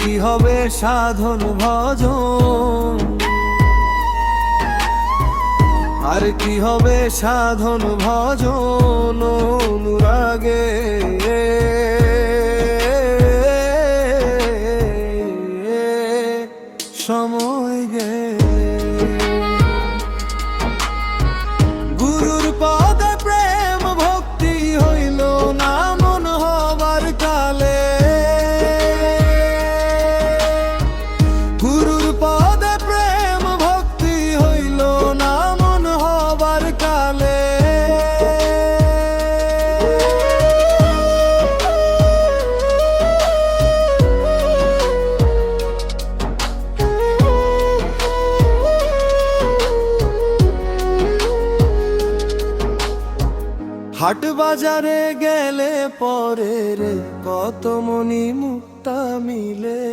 কি হবে সাধন ভজন, আর কি হবে সাধন ভজন অনুরাগে। সময় গেলে গুরুর পদে প্রেম ভক্তি হইল না মন হবার কালে, গুরুর পদে প্রেম ভক্তি হইল না মন হবার কালে। হাট বাজারে গেলে পরে রে কত মনি মুক্তা মিলে,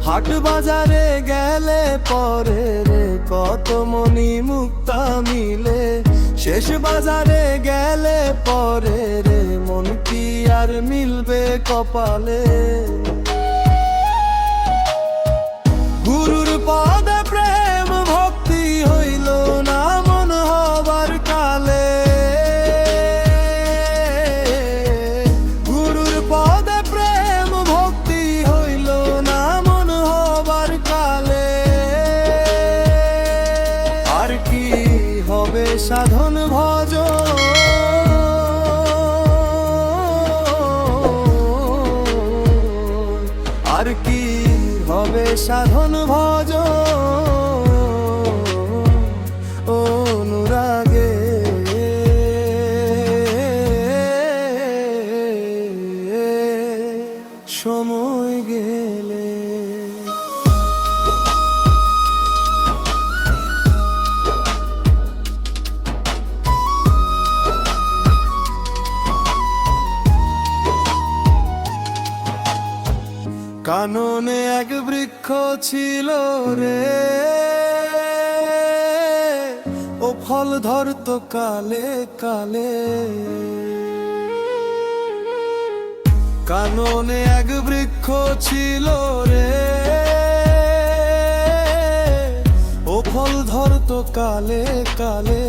হাট বাজারে গেলে পরে রে কত মনি মুক্তা মিলে। শেষ বাজারে গেলে পরে রে মন কি আর মিলবে কপালে। গুরুর পদে প্রেম ভক্তি হইল না মন হবার কালে, গুরুর পদে প্রেম ভক্তি হইল না মন হবার কালে। আর কি হবে সাধন ভজন, আর কি হবে সাধন ভজন অনুরাগে। সময় গেলে কাননে এক বৃক্ষ ছিল রে, ও ফল ধরত কালে কালে। কাননে এক বৃক্ষ ছিল রে, ও ফল ধরত কালে কালে।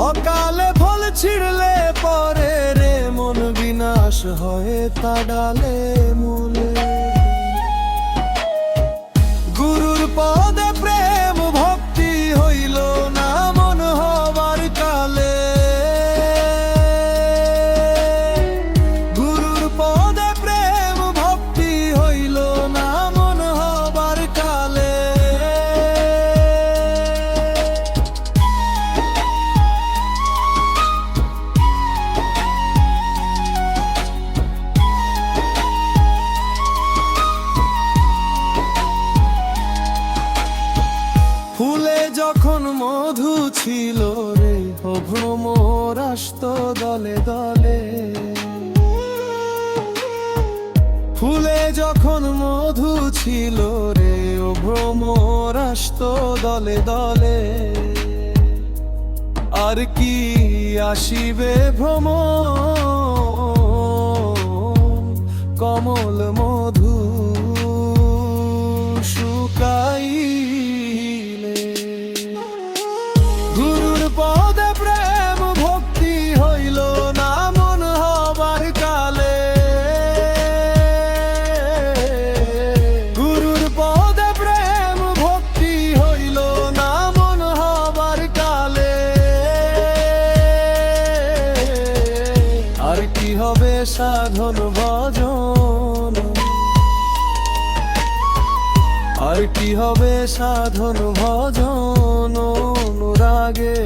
অকালে ফল ছিঁড়লে পরে রে মন বিনাশ হয় তা ডালে মূলে। গুরুর পদে প্রেম ভক্তি হইল না মন হবার কালে, গুরুর পদে প্রেম ভক্তি হইল না মন হবার কালে। ফুলে যখন মধু ছিল রে ও ভ্রমর আসত দলে দলে, ফুলে যখন মধু ছিল রে ও ভ্রমর আসত দলে দলে। আর কি আসিবে ভ্রমর কমল মধু শুকাইলে। গুরুর পদে প্রেম ভক্তি হইল না মন হবার কালে, গুরুর পদে প্রেম ভক্তি হইল না মন হবার কালে। আর কি হবে সাধন ভজন, আর কি হবে সাধন ভজন অনুরাগে।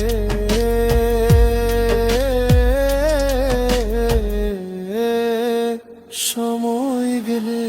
সময় গেলে